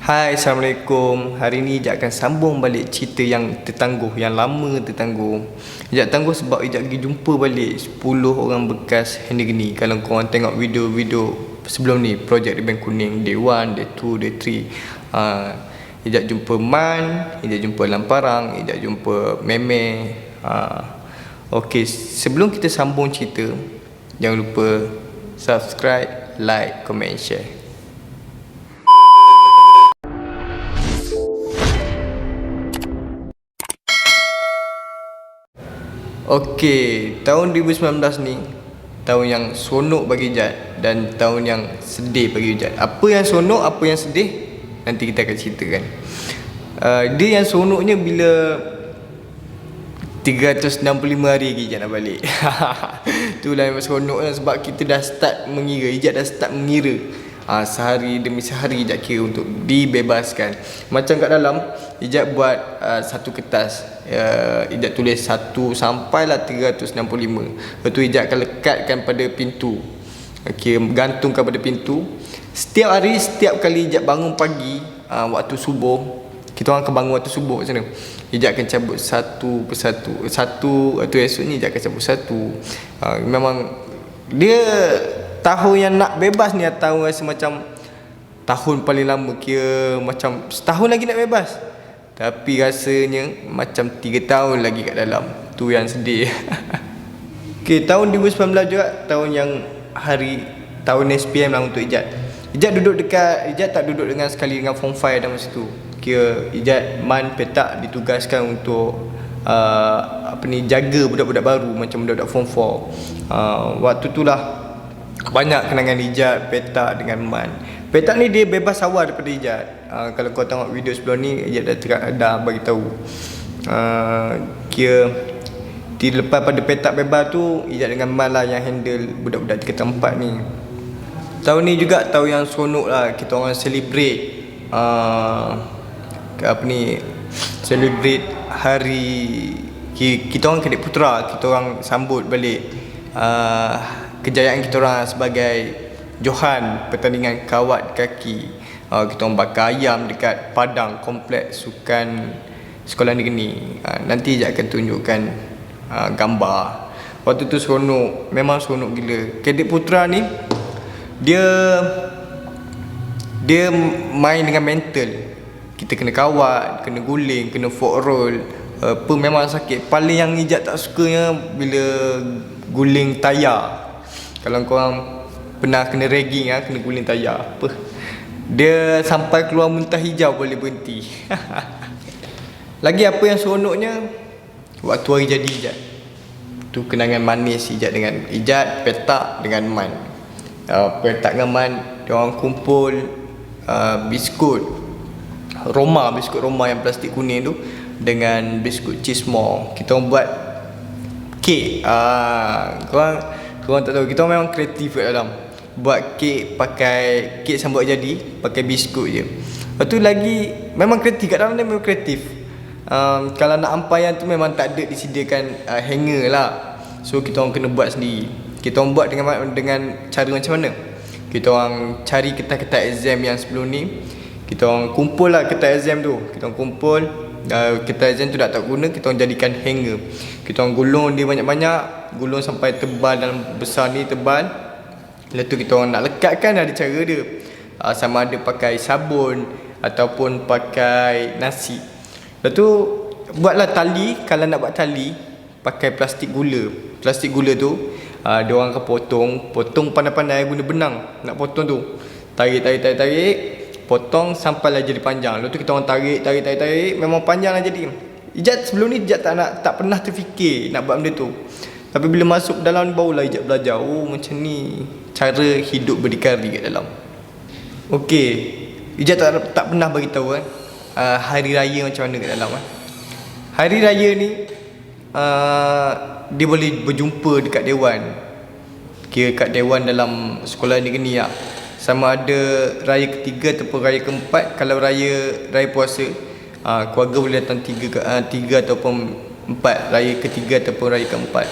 Hai, Assalamualaikum. Hari ni Ijat akan sambung balik cerita yang tertangguh, yang lama tertangguh. Ijat tangguh sebab Ijat pergi jumpa balik 10 orang bekas handegani. Kalau korang tengok video-video sebelum ni, projek di Bank Kuning, Day 1, Day 2, Day 3, Ijat jumpa Man, Ijat jumpa Lamparang, Ijat jumpa Meme. Okey, sebelum kita sambung cerita, jangan lupa subscribe, like, comment, share. Okey, tahun 2019 ni tahun yang seronok bagi Ijat dan tahun yang sedih bagi Ijat. Apa yang seronok, apa yang sedih, nanti kita akan ceritakan. Dia yang seronoknya bila 365 hari lagi Ijat nak balik. Itulah yang seronoknya sebab kita dah start mengira, Ijat dah start mengira. Sehari demi sehari Ijat kira untuk dibebaskan. Macam kat dalam Ijat buat satu kertas, Ijat tulis 1 sampailah 365. Lepas tu Ijat akan lekatkan pada pintu, gantungkan pada pintu. Setiap hari, setiap kali Ijat bangun pagi, waktu subuh, kita orang akan bangun waktu subuh macam mana, Ijat akan cabut satu persatu. Atau esoknya Ijat akan cabut satu. Memang dia tahun yang nak bebas ni, tahun rasa macam tahun paling lama, kira macam setahun lagi nak bebas, tapi rasanya macam 3 tahun lagi kat dalam. Tu yang sedih. Okay, tahun 2019 juga tahun yang tahun SPM lah untuk Ijat. Ijat tak duduk dengan sekali dengan form 5 dah masa tu. Kira Ijat Man petak ditugaskan untuk jaga budak-budak baru, macam budak-budak form 4. Waktu tu lah banyak kenangan Ijat petak dengan Man. Petak ni dia bebas awal daripada Ijat. Kalau kau tengok video sebelum ni, Ijat dah bagi tahu. Kira dilepas pada petak bebas tu, Ijat dengan Man lah yang handle budak-budak tingkatan 4 ni. Tahun ni juga tahun yang seronok lah. Kita orang celebrate celebrate hari kita orang Kadip Putra. Kita orang sambut balik kejayaan kita orang sebagai Johan pertandingan kawat kaki. Kita orang bakar ayam dekat padang kompleks sukan sekolah negeri. Nanti Ijat akan tunjukkan gambar. Waktu tu seronok, memang seronok gila. Kadip Putra ni dia main dengan mental. Kita kena kawat, kena guling, kena fork roll. Memang sakit. Paling yang Ijat tak sukanya bila guling tayar. Kalau korang pernah kena ragging, kena guling tayar, dia sampai keluar muntah hijau boleh berhenti. Lagi apa yang seronoknya, waktu hari jadi Ijat. Tu kenangan manis Ijat dengan Ijat petak dengan Man. Petak dengan Man, diorang kumpul biskut Roma yang plastik kuning tu dengan biskut cheese more. Kita orang buat kek. Korang tak tahu, kita memang kreatif kat dalam. Buat kek, pakai kek sambut jadi pakai biskut je. Lepas tu lagi memang kreatif kat dalam, dia memang kreatif. Kalau nak ampayan tu memang tak ada disediakan hanger lah. So kita orang kena buat sendiri. Kita orang buat dengan cara macam mana? Kita orang cari kertas-kertas exam yang sebelum ni. Kita orang kumpul lah kertas exam tu. Kita orang kumpul kertas exam tu tak guna, kita orang jadikan hanger. Kita orang gulung dia banyak-banyak, gulung sampai tebal dan besar ni tebal. Lepas tu kita orang nak lekatkan, ada cara dia. Sama ada pakai sabun ataupun pakai nasi. Lepas tu buatlah tali. Kalau nak buat tali, pakai plastik gula. Plastik gula tu dia orang akan potong pandai-pandai guna benang. Nak potong tu, tarik, potong sampailah jadi panjang. Lepas tu kita orang tarik, memang panjang lah jadi. Ijat sebelum ni Ijat tak pernah terfikir nak buat benda tu. Tapi bila masuk dalam barulah Ijat belajar, macam ni cara hidup berdikari kat dalam. Okey, Ijat tak pernah bagi tahu hari raya macam mana kat dalam. Hari raya ni dia boleh berjumpa dekat dewan. Kira kat dewan dalam sekolah negeri lah. Sama ada raya ketiga ataupun raya keempat. Kalau raya puasa, keluarga boleh datang 3 ataupun 4, raya ketiga ataupun raya keempat.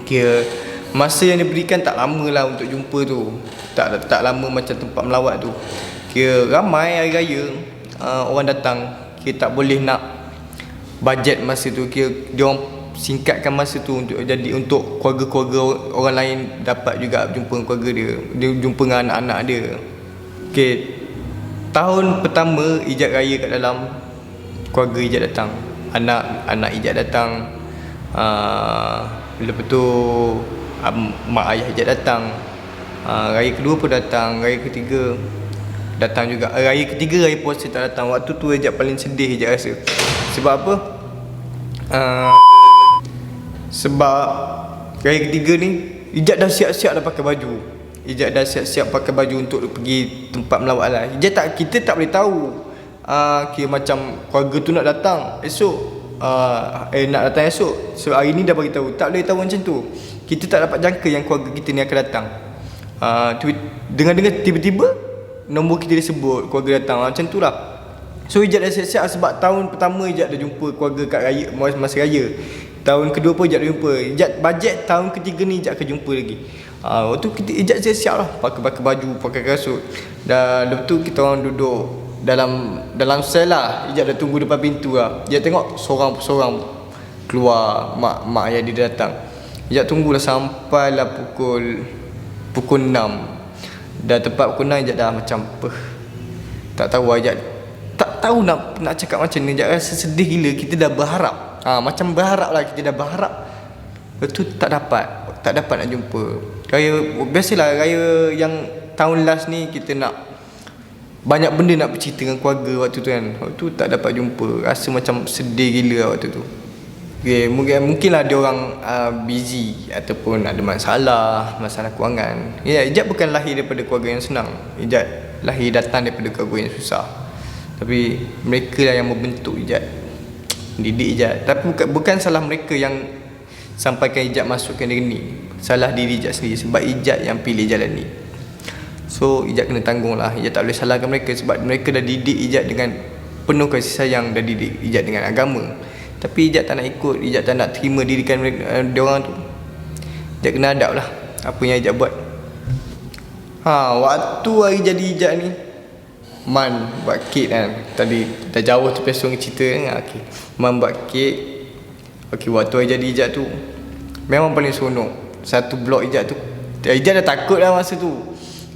Kira masa yang diberikan tak lama lah untuk jumpa tu. Tak lama macam tempat melawat tu. Kira ramai hari raya, orang datang. Kira tak boleh nak bajet masa tu. Kira diorang singkatkan masa tu untuk keluarga-keluarga orang lain dapat juga jumpa keluarga dia jumpa dengan anak-anak dia. Okay, tahun pertama Ijat raya kat dalam, keluarga Ijat datang, anak Ijat datang, lepas tu mak ayah Ijat datang, raya kedua pun datang, raya ketiga datang juga, raya ketiga raya puasa tak datang. Waktu tu Ijat paling sedih Ijat rasa. Sebab apa? Sebab raya ketiga ni Ijat dah siap-siap dah pakai baju. Ijat dah siap-siap pakai baju untuk pergi tempat melawat lah. Kita tak boleh tahu kira macam keluarga tu nak datang esok, nak datang esok. So hari ni dah bagi tahu. Tak boleh tahu macam tu. Kita tak dapat jangka yang keluarga kita ni akan datang. Dengar-dengar tiba-tiba nombor kita disebut, keluarga datang, macam tu lah. So Ijat dah siap-siap sebab tahun pertama Ijat dah jumpa keluarga kat raya, masa raya. Tahun kedua pun Ijat dah jumpa. Ijat bajet tahun ketiga ni Ijat akan jumpa lagi. Waktu Ijat siap-siap lah, pakai baju, pakai kasut. Dan lepas tu kita orang duduk dalam sel lah. Ijat dah tunggu depan pintu lah. Ijat tengok seorang keluar, mak ayah dia datang. Ijat tunggulah sampailah pukul 6. Dah tepat pukul 6 Ijat dah macam tak tahu lah. Ijat tak tahu nak cakap macam ni. Ijat rasa sedih gila. Kita dah berharap, macam berharap lah, kita dah berharap. Lepas tu tak dapat nak jumpa. Biasalah raya yang tahun last ni kita nak banyak benda nak bercerita dengan keluarga waktu tu kan. Waktu tu tak dapat jumpa. Rasa macam sedih gila waktu tu. Okay, mungkinlah dia orang busy ataupun ada masalah kewangan. Ijat bukan lahir daripada keluarga yang senang. Ijat lahir datang daripada keluarga yang susah. Tapi mereka lah yang membentuk Ijat, didik Ijat. Tapi bukan salah mereka yang sampaikan Ijat masukkan diri ni. Salah diri Ijat sendiri sebab Ijat yang pilih jalan ni. So Ijat kena tanggung lah. Ijat tak boleh salahkan mereka sebab mereka dah didik Ijat dengan penuh kasih sayang, dah didik Ijat dengan agama. Tapi Ijat tak nak ikut, Ijat tak nak terima didikan diorang tu. Ijat kena adab lah apa yang Ijat buat. Waktu hari jadi Ijat ni, Man buat kek kan. Tadi dah jauh tu pesong cerita kan. Okay, Man buat kek. Okay, waktu hari jadi Ijat tu memang paling seronok. Satu blok Ijat tu, Ijat dah takut lah masa tu.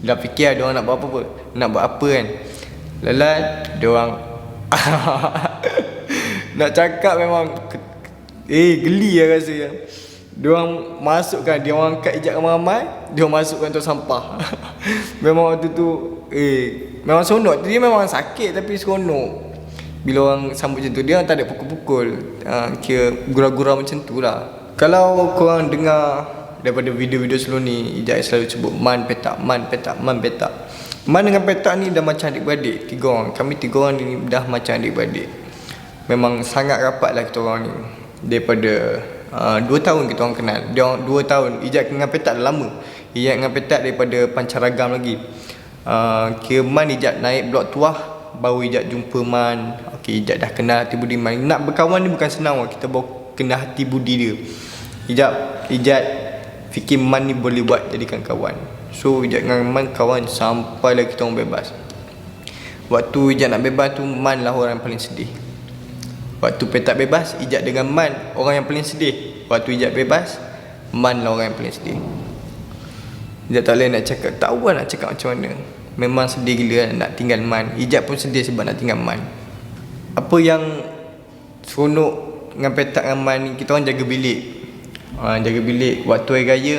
Dah fikir diorang nak buat apa, nak buat apa kan. Lalat diorang nak cakap memang geli lah rasa ya. Diorang masukkan, diorang angkat Ijat ramai-ramai, diorang masukkan tu sampah. Memang waktu tu memang seronok. Dia memang sakit tapi seronok. Bila orang sambut macam tu, dia tak ada pukul-pukul, kira gurau-gurau macam tu lah. Kalau korang dengar daripada video-video sebelum ni, Ijat selalu sebut Man Petak. Man dengan Petak ni dah macam adik-beradik, 3 orang. Kami 3 orang ni dah macam adik-beradik. Memang sangat rapat lah kita orang ni. Daripada 2 tahun kita orang kenal. Dia 2 tahun. Ijat dengan Petak dah lama. Ijat dengan Petak daripada Pancaragam lagi. Kira Man Ijat naik blok tuah, baru Ijat jumpa Man. Okay, Ijat dah kenal hati budi Man. Nak berkawan ni bukan senang. Kita baru kenal hati budi dia. Ijat fikir Man ni boleh buat jadikan kawan. So Ijat dengan Man kawan sampailah kita orang bebas. Waktu Ijat nak bebas tu, Man lah orang yang paling sedih. Waktu Petak bebas, Ijat dengan Man orang yang paling sedih. Waktu Ijat bebas, Man lah orang yang paling sedih. Ijat tak boleh nak cakap, tak tahu nak cakap macam mana. Memang sedih gila nak tinggal Man. Ijat pun sedih sebab nak tinggal Man. Apa yang seronok dengan Petak dengan Man ni, kita orang jaga bilik. Jaga bilik waktu hari raya.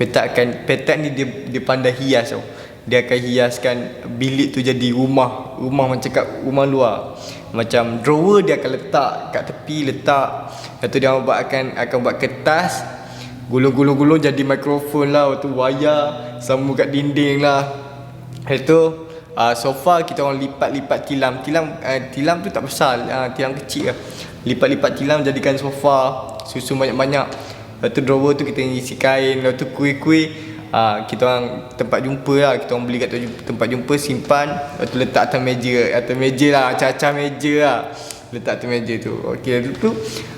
Petak ni dia pandai hias tau. Dia akan hiaskan bilik tu jadi rumah macam kat rumah luar. Macam drawer dia akan letak kat tepi, letak. Lepas tu dia akan buat kertas, gulung-gulung jadi mikrofon lah. Lepas tu wayar sambung kat dinding lah. Lepas tu sofa kita orang lipat-lipat tilam tu tak besar, tilam kecil lah. Lipat-lipat tilam jadikan sofa, susun banyak-banyak. Lepas tu drawer tu kita isi kain. Lepas tu kuih-kuih kita orang tempat jumpa lah. Kita orang beli kat tempat jumpa, simpan. Lepas tu letak atas meja lah, acah-acah meja lah, letak atas meja tu. Okay, lepas tu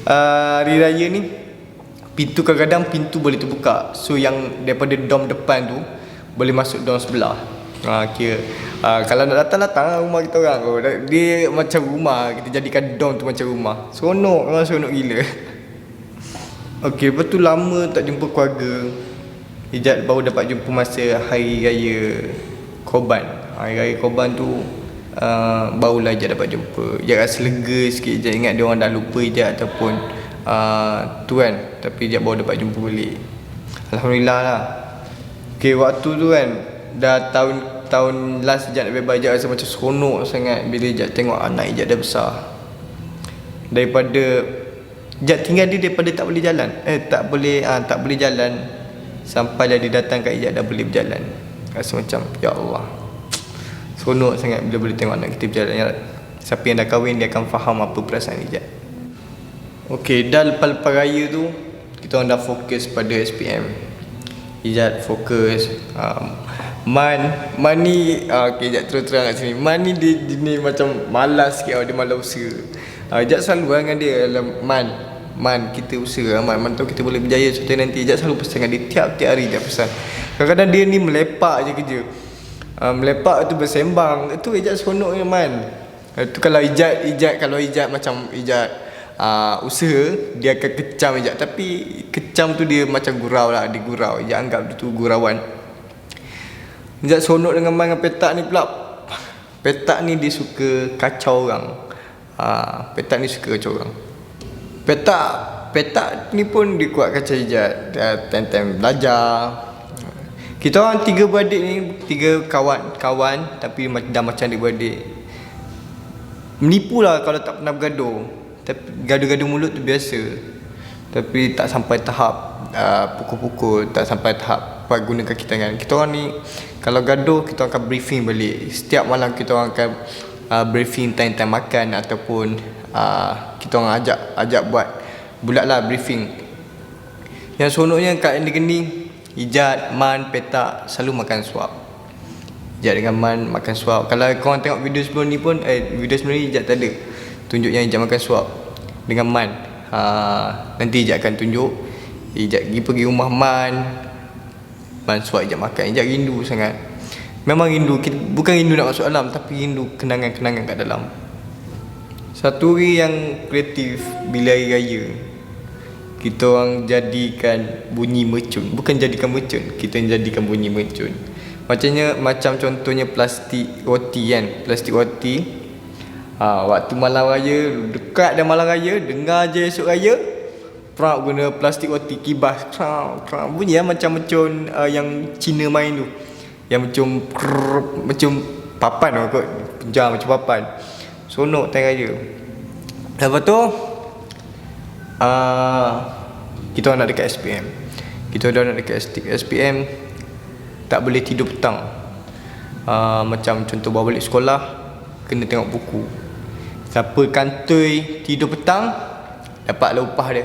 hari raya ni pintu kadang-kadang pintu boleh terbuka. So yang daripada dom depan tu boleh masuk dom sebelah. Kira kalau nak datang lah rumah kita orang. Dia macam rumah, kita jadikan dorm tu macam rumah. Seronok, orang seronok gila. Okey, lepas tu lama tak jumpa keluarga. Ijat baru dapat jumpa masa Hari Raya Korban. Hari Raya Korban tu barulah Ijat dapat jumpa. Ijat rasa lega sikit. Ijat ingat dia orang dah lupa Ijat ataupun tu kan. Tapi Ijat baru dapat jumpa balik. Alhamdulillah lah. Okey, waktu tu kan dah tahun last Ijat nak bebas. Ijat rasa macam seronok sangat bila Ijat tengok anak Ijat dah besar. Daripada Ijat tinggal dia daripada tak boleh jalan. Tak boleh jalan sampai dia datang kat Ijat dah boleh berjalan. Rasa macam ya Allah, seronok sangat bila boleh tengok anak kita berjalan. Siapa yang dah kahwin dia akan faham apa perasaan Ijat. Okey, dah lepas raya tu kita orang dah fokus pada SPM. Ijat fokus Man ni okey, Ijat terang kat sini. Man ni dia macam malas sikit. Dia malas usaha. Ijat selalu dengan dia Man kita usaha Man tahu kita boleh berjaya suatu nanti. Ijat selalu pesan dengan dia tiap-tiap hari. Ijat pesan. Kadang-kadang dia ni melepak je kerja. Melepak tu bersembang. Itu Ijat seronoknya Man. Itu kalau Ijat macam Ijat usaha, dia akan kecam Ijat. Tapi kecam tu dia macam gurau lah. Dia gurau. Ijat anggap dia tu gurauan. Ijat seronok dengan Man dengan Petak ni pula. Petak ni dia suka kacau orang. Petak ni suka kacau orang. Petak ni pun dia kuat kacau Ijat. Time-time belajar. Kita orang 3 beradik ni, 3 kawan tapi dah macam adik-beradik. Menipu lah kalau tak pernah bergaduh. Tapi gaduh-gaduh mulut tu biasa. Tapi tak sampai tahap pukul-pukul. Tak sampai tahap guna kaki tangan. Kita orang ni kalau gaduh kita akan briefing balik. Setiap malam kita orang akan briefing time-time makan. Ataupun kita orang ajak buat lah briefing. Yang seronoknya kat Geni, Ijat, Man, Petak selalu makan suap. Ijat dengan Man makan suap. Kalau korang tengok video sebelum ni pun video sebelum ni Ijat tak ada tunjuk yang Ijat makan suap dengan Man. Nanti Ijat akan tunjuk. Ijat pergi rumah Man suap Ijat makan. Ijat rindu sangat. Memang rindu, bukan rindu nak masuk alam, tapi rindu kenangan-kenangan kat dalam. Satu hari yang kreatif bila hari raya, kita orang jadikan bunyi mercun. Bukan jadikan mercun, kita jadikan bunyi mercun. Macam contohnya plastik roti kan. Plastik roti waktu malam raya, dekat dah malam raya, dengar je esok raya, prak guna plastik roti kibas. Bunyi macam mercun yang Cina main tu. Yang macam papan lah kot. Penjar macam papan. Seronok time raya. Lepas tu kita orang nak dekat SPM. Kita dah nak dekat SPM. Tak boleh tidur petang. Macam contoh bawa balik sekolah, kena tengok buku. Siapa kantoi tidur petang, dapatlah upah dia.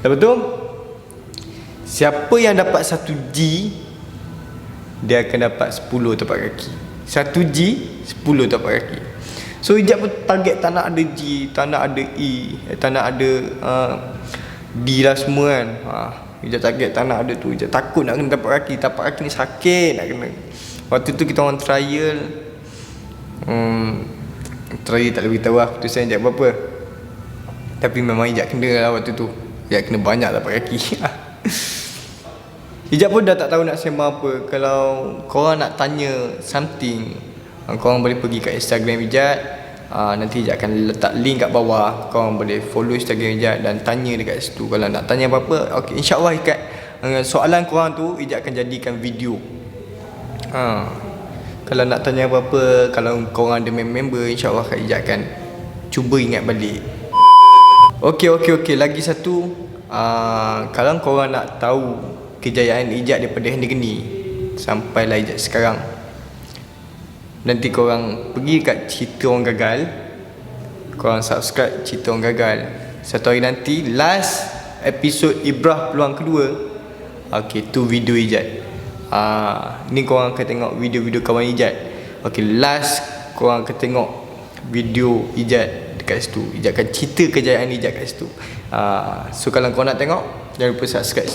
Lepas tu siapa yang dapat 1G, dia akan dapat 10 tapak kaki. 1G 10 tapak kaki. So Ijat pun target tak nak ada G, tak nak ada E, tak nak ada D lah semua kan. Ijat target tak nak ada tu. Ijat takut nak kena tapak kaki. Tapak kaki ni sakit nak kena. Waktu tu kita orang trial. Trial tak boleh beritahu lah keputusan Ijat berapa. Tapi memang Ijat kena lah waktu tu. Ijat kena banyak tapak kaki. Ijat pun dah tak tahu nak sembang apa. Kalau korang nak tanya something, korang boleh pergi kat Instagram Ijat. Nanti Ijat akan letak link kat bawah. Korang boleh follow Instagram Ijat dan tanya dekat situ. Kalau nak tanya apa-apa, okay, InsyaAllah ikat soalan korang tu Ijat akan jadikan video. Kalau nak tanya apa-apa, kalau korang ada member, InsyaAllah Ijat akan cuba ingat balik. Okey, lagi satu. Kalau korang nak tahu kejayaan Ijat daripada Geni sampailah Ijat sekarang, nanti korang pergi kat Cerita Orang Gagal, korang subscribe Cerita Orang Gagal. Satu hari nanti last episod Ibrah Peluang Kedua, okay, tu video Ijat. Ni korang akan tengok video-video kawan Ijat. Okay, last korang akan tengok video Ijat dekat situ. Ijat akan cerita kejayaan Ijat kat situ. So kalau korang nak tengok, jangan lupa subscribe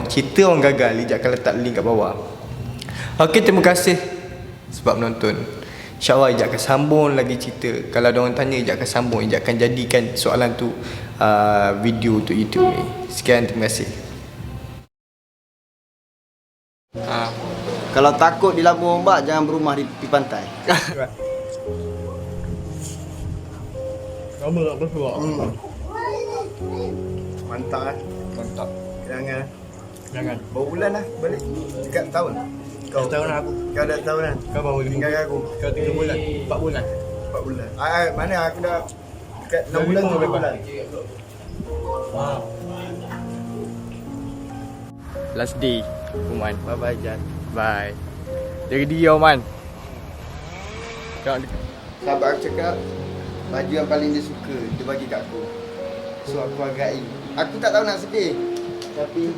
Cerita Orang Gagal. Ijat akan letak link kat bawah. Okay, terima kasih sebab menonton. InsyaAllah Ijat akan sambung lagi cerita. Kalau ada orang tanya, Ijat akan sambung. Ijat akan jadikan soalan tu video untuk YouTube ni. Sekian, terima kasih. Kalau takut di lambung ombak, jangan berumah di tepi pantai. Lama tak bersuara. Mantap kan? Mantap. Jangan. Baru bulan lah balik. Dekat tahun. Kau Tahun aku. Kau dah tahun kan? Kau baru Tinggal aku. Kau 3 bulan, 4 bulan. 4 bulan. Mana aku dah dekat 6 bulan, 7 bulan. Last day, Oman. Bye-bye Jan. Bye. Jaga diri Oman. Sahabat aku cakap, baju yang paling dia suka, dia bagi kat aku. So aku hargai. Aku tak tahu nak sedih. Tapi